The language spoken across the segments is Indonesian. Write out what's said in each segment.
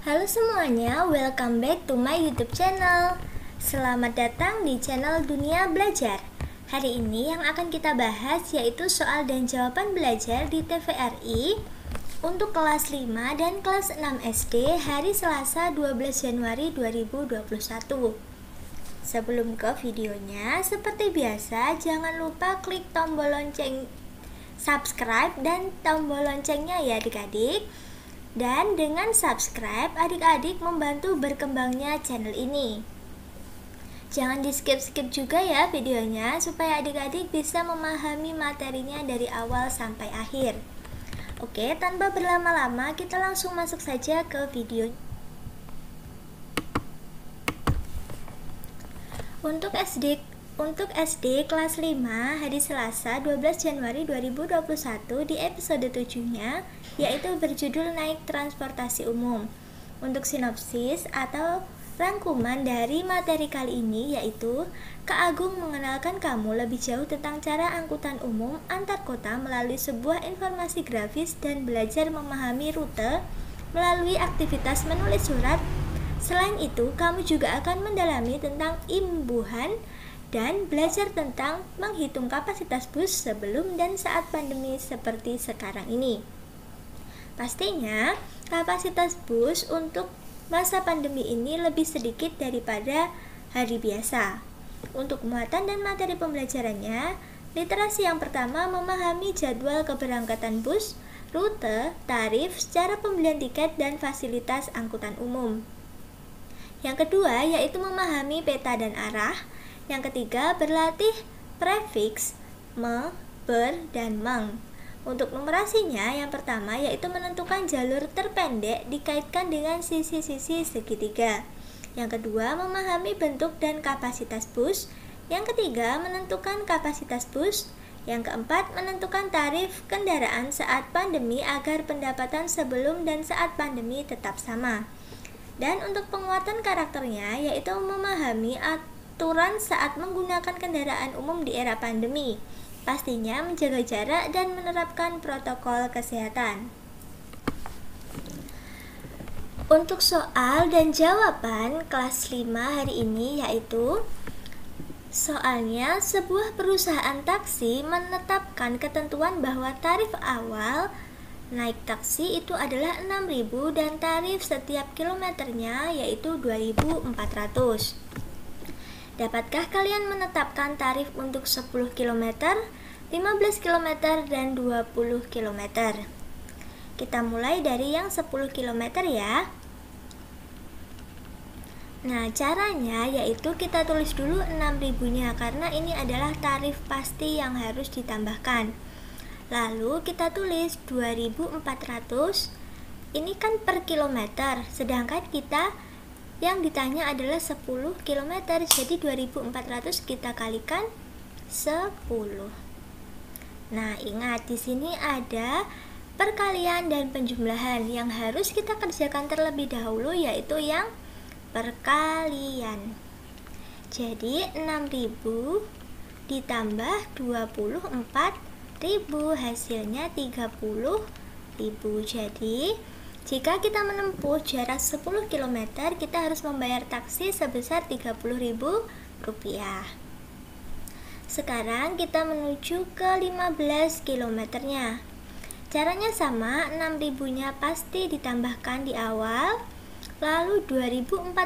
Halo semuanya, welcome back to my YouTube channel. Selamat datang di channel Dunia Belajar. Hari ini yang akan kita bahas yaitu soal dan jawaban belajar di TVRI untuk kelas 5 dan kelas 6 SD hari Selasa 12 Januari 2021. Sebelum ke videonya, seperti biasa jangan lupa klik tombol lonceng subscribe dan tombol loncengnya ya adik-adik. Dan dengan subscribe, adik-adik membantu berkembangnya channel ini. Jangan di skip-skip juga ya videonya, supaya adik-adik bisa memahami materinya dari awal sampai akhir. Oke, tanpa berlama-lama, kita langsung masuk saja ke video. Untuk SD kelas 5 hari Selasa 12 Januari 2021 di episode 7-nya yaitu berjudul naik transportasi umum. Untuk sinopsis atau rangkuman dari materi kali ini yaitu Kak Agung mengenalkan kamu lebih jauh tentang cara angkutan umum antar kota melalui sebuah informasi grafis dan belajar memahami rute melalui aktivitas menulis surat. Selain itu, kamu juga akan mendalami tentang imbuhan dan belajar tentang menghitung kapasitas bus sebelum dan saat pandemi seperti sekarang ini. Pastinya, kapasitas bus untuk masa pandemi ini lebih sedikit daripada hari biasa. Untuk muatan dan materi pembelajarannya, literasi yang pertama memahami jadwal keberangkatan bus, rute, tarif, cara pembelian tiket, dan fasilitas angkutan umum. Yang kedua yaitu memahami peta dan arah. Yang ketiga berlatih prefiks me, ber, dan meng. Untuk numerasinya, yang pertama yaitu menentukan jalur terpendek dikaitkan dengan sisi-sisi segitiga. Yang kedua memahami bentuk dan kapasitas bus. Yang ketiga menentukan kapasitas bus. Yang keempat menentukan tarif kendaraan saat pandemi agar pendapatan sebelum dan saat pandemi tetap sama. Dan untuk penguatan karakternya yaitu memahami aturan saat menggunakan kendaraan umum di era pandemi. Pastinya menjaga jarak dan menerapkan protokol kesehatan. Untuk soal dan jawaban kelas 5 hari ini yaitu soalnya sebuah perusahaan taksi menetapkan ketentuan bahwa tarif awal naik taksi itu adalah 6.000 dan tarif setiap kilometernya yaitu 2.400. Dapatkah kalian menetapkan tarif untuk 10 km, 15 km, dan 20 km? Kita mulai dari yang 10 km ya. Nah, caranya yaitu kita tulis dulu 6.000-nya karena ini adalah tarif pasti yang harus ditambahkan. Lalu kita tulis 2.400. Ini kan per kilometer, sedangkan kita yang ditanya adalah 10 km, jadi 2.400 kita kalikan 10. Nah, ingat di sini ada perkalian dan penjumlahan yang harus kita kerjakan terlebih dahulu yaitu yang perkalian. Jadi 6.000 ditambah 24.000 hasilnya 30.000. Jadi jika kita menempuh jarak 10 km, kita harus membayar taksi sebesar Rp30.000. Sekarang kita menuju ke 15 km-nya. Caranya sama, 6.000-nya pasti ditambahkan di awal, lalu 2.400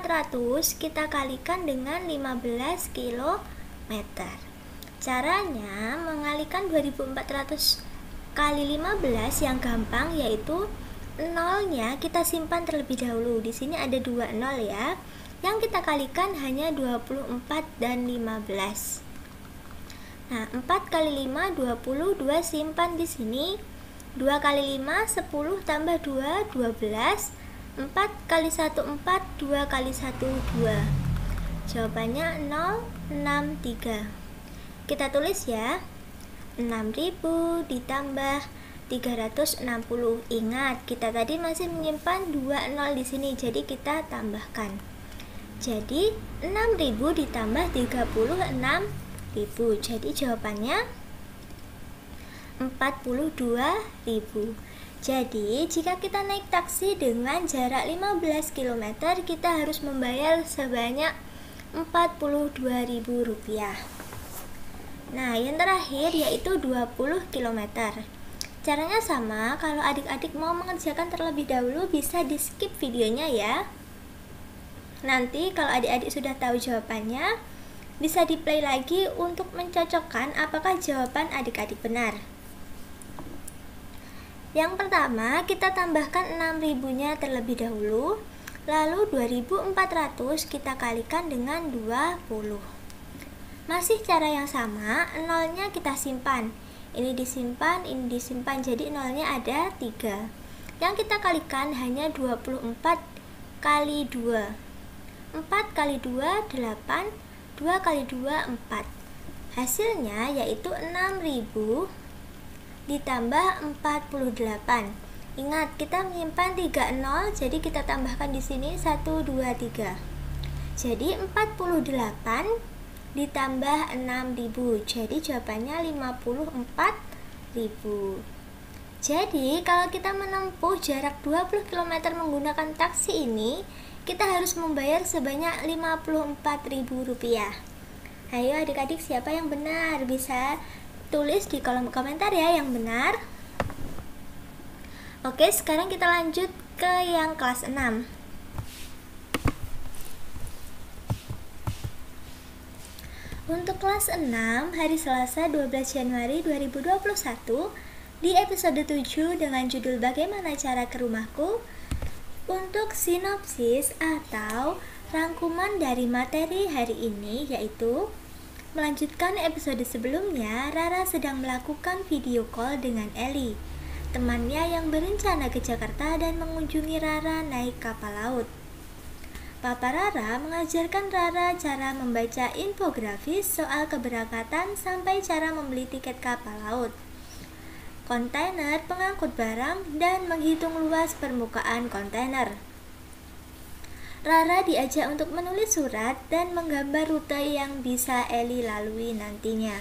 kita kalikan dengan 15 km. Caranya mengalikan 2.400 kali 15 yang gampang yaitu nolnya kita simpan terlebih dahulu. Di sini ada 2 nol ya. Yang kita kalikan hanya 24 dan 15. Nah, 4 kali 5 20, 2 simpan di sini. 2 kali 5 10 tambah 2 12. 4 kali 1 4, 2 kali 1 2. Jawabannya 063. Kita tulis ya. 6.000 ditambah 360. Ingat, kita tadi masih menyimpan 2 nol di sini, jadi kita tambahkan. Jadi 6.000 ditambah 36.000. Jadi jawabannya 42.000. Jadi, jika kita naik taksi dengan jarak 15 km, kita harus membayar sebanyak Rp42.000. Nah, yang terakhir yaitu 20 km. Caranya sama, kalau adik-adik mau mengerjakan terlebih dahulu bisa di-skip videonya ya. Nanti kalau adik-adik sudah tahu jawabannya, bisa di-play lagi untuk mencocokkan apakah jawaban adik-adik benar. Yang pertama, kita tambahkan 6.000-nya terlebih dahulu, lalu 2.400 kita kalikan dengan 20. Masih cara yang sama, nolnya kita simpan. Ini disimpan, jadi nolnya ada 3. Yang kita kalikan hanya 24 kali 2. 4 kali 2, 8. 2 kali 2, 4. Hasilnya yaitu 6.000 ditambah 48. Ingat, kita menyimpan 3 nol, jadi kita tambahkan di sini 1, 2, 3. Jadi 48 ditambah 6.000. Jadi jawabannya 54.000. Jadi kalau kita menempuh jarak 20 km menggunakan taksi ini, kita harus membayar sebanyak Rp54.000. Ayo adik-adik, siapa yang benar? Bisa tulis di kolom komentar ya yang benar. Oke, sekarang kita lanjut ke yang kelas 6. Untuk kelas 6, hari Selasa 12 Januari 2021, di episode 7 dengan judul Bagaimana Cara ke Rumahku, untuk sinopsis atau rangkuman dari materi hari ini yaitu melanjutkan episode sebelumnya. Rara sedang melakukan video call dengan Eli, temannya yang berencana ke Jakarta dan mengunjungi Rara naik kapal laut. Papa Rara mengajarkan Rara cara membaca infografis soal keberangkatan sampai cara membeli tiket kapal laut, kontainer pengangkut barang, dan menghitung luas permukaan kontainer. Rara diajak untuk menulis surat dan menggambar rute yang bisa Eli lalui nantinya.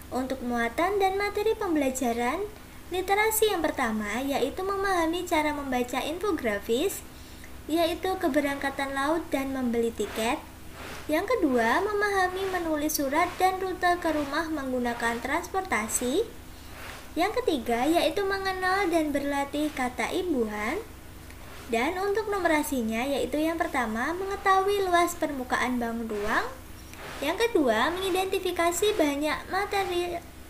Untuk muatan dan materi pembelajaran, literasi yang pertama yaitu memahami cara membaca infografis, yaitu keberangkatan laut dan membeli tiket. Yang kedua, memahami menulis surat dan rute ke rumah menggunakan transportasi. Yang ketiga, yaitu mengenal dan berlatih kata imbuhan. Dan untuk numerasinya, yaitu yang pertama, mengetahui luas permukaan bangun ruang. Yang kedua, mengidentifikasi banyak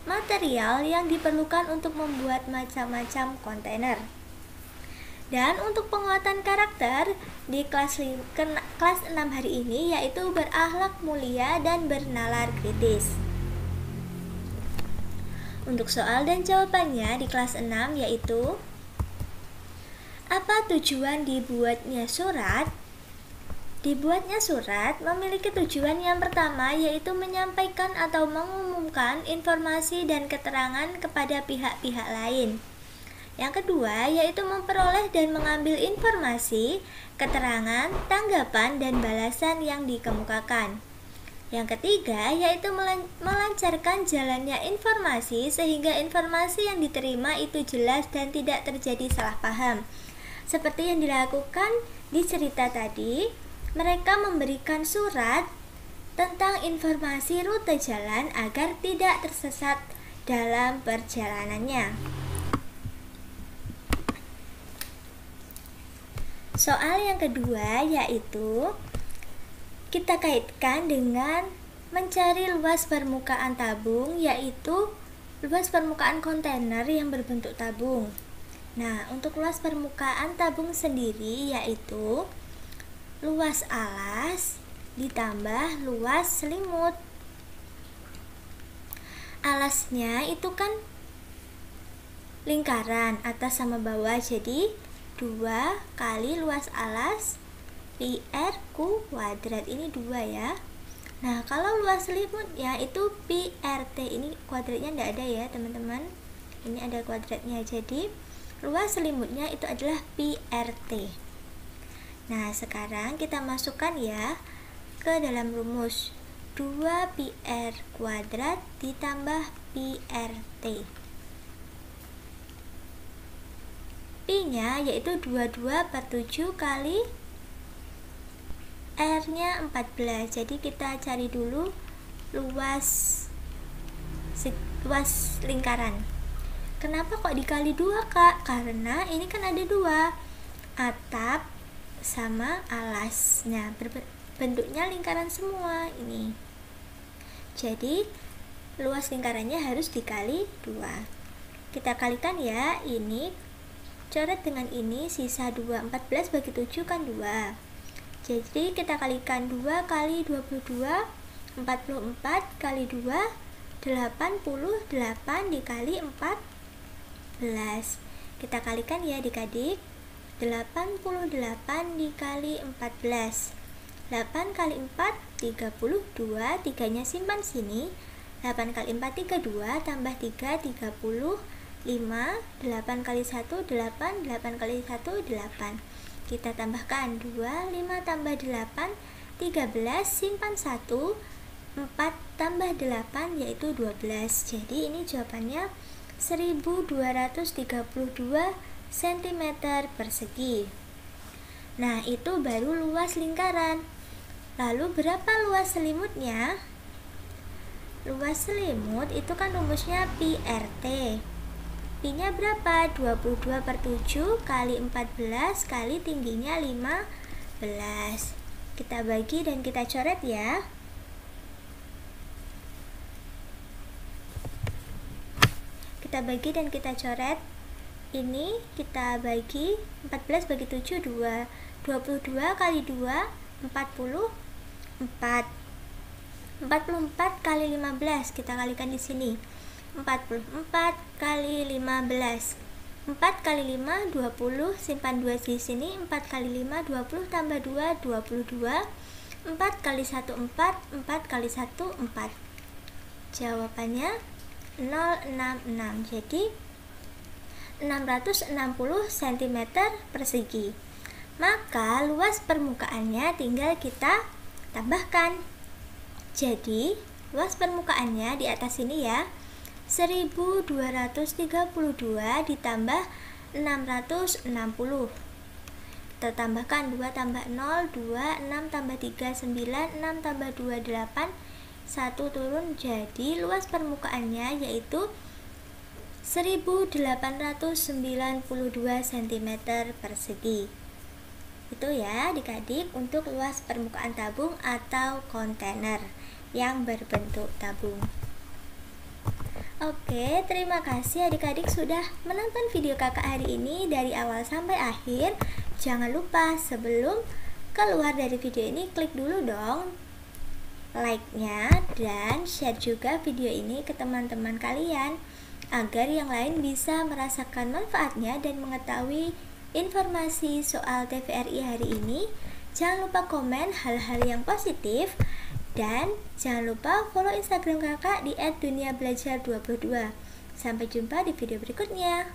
material yang diperlukan untuk membuat macam-macam kontainer. Dan untuk penguatan karakter di kelas 6 hari ini yaitu berakhlak mulia dan bernalar kritis. Untuk soal dan jawabannya di kelas 6 yaitu apa tujuan dibuatnya surat? Dibuatnya surat memiliki tujuan yang pertama yaitu menyampaikan atau mengumumkan informasi dan keterangan kepada pihak-pihak lain. Yang kedua yaitu memperoleh dan mengambil informasi, keterangan, tanggapan, dan balasan yang dikemukakan. Yang ketiga yaitu melancarkan jalannya informasi sehingga informasi yang diterima itu jelas dan tidak terjadi salah paham. Seperti yang dilakukan di cerita tadi, mereka memberikan surat tentang informasi rute jalan agar tidak tersesat dalam perjalanannya. Soal yang kedua yaitu kita kaitkan dengan mencari luas permukaan tabung, yaitu luas permukaan kontainer yang berbentuk tabung. Nah, untuk luas permukaan tabung sendiri yaitu luas alas ditambah luas selimut. Alasnya itu kan lingkaran atas sama bawah, jadi 2 kali luas alas PR kuadrat, ini 2 ya. Nah, kalau luas selimutnya itu PRT, ini kuadratnya tidak ada ya teman-teman, ini ada kuadratnya, jadi luas selimutnya itu adalah PRT. Nah, sekarang kita masukkan ya ke dalam rumus 2PR kuadrat ditambah PRT. P-nya yaitu 22 per 7 kali R-nya 14. Jadi kita cari dulu luas lingkaran. Kenapa kok dikali 2, Kak? Karena ini kan ada 2, atap sama alasnya, bentuknya lingkaran semua ini. Jadi luas lingkarannya harus dikali 2. Kita kalikan ya, ini coret dengan ini, sisa 2, 14 bagi 7 kan 2. Jadi kita kalikan 2 kali 22, 44 kali 2, 88 dikali 14. Kita kalikan ya adik-adik, 88 dikali 14, 8 kali 4 32, 3 nya simpan sini, 8 kali 4 32, tambah 3 35, 8 kali 1 8, 8 kali 1 8. Kita tambahkan 2, 5 tambah 8 13, simpan 1, 4 tambah 8 yaitu 12. Jadi ini jawabannya 1232 cm persegi. Nah, itu baru luas lingkaran. Lalu berapa luas selimutnya? Luas selimut itu kan rumusnya pi RT. Pi-nya berapa? 22 per 7 kali 14 kali tingginya 15. Kita bagi dan kita coret ya. Kita bagi dan kita coret. Ini kita bagi 14 bagi 7 2. 22 kali 2 44. 44 kali 15 kita kalikan di sini. 44 kali 15. 4 kali 5 20, simpan 2 di sini. 4 kali 5 20 tambah 2 22. 4 kali 1 4, 4 kali 1 4. Jawabannya 066. Jadi 660 cm persegi. Maka luas permukaannya tinggal kita tambahkan. Jadi luas permukaannya di atas ini ya, 1232 ditambah 660. Kita tambahkan 2 tambah 0 2, 6 tambah 3 9, 6 tambah 2 8, 1 turun. Jadi luas permukaannya yaitu 1892 cm persegi. Itu ya adik-adik untuk luas permukaan tabung atau kontainer yang berbentuk tabung. Oke, terima kasih adik-adik sudah menonton video kakak hari ini dari awal sampai akhir. Jangan lupa sebelum keluar dari video ini klik dulu dong like-nya dan share juga video ini ke teman-teman kalian agar yang lain bisa merasakan manfaatnya dan mengetahui informasi soal TVRI hari ini. Jangan lupa komen hal-hal yang positif dan jangan lupa follow Instagram kakak di @duniabelajar22. Sampai jumpa di video berikutnya.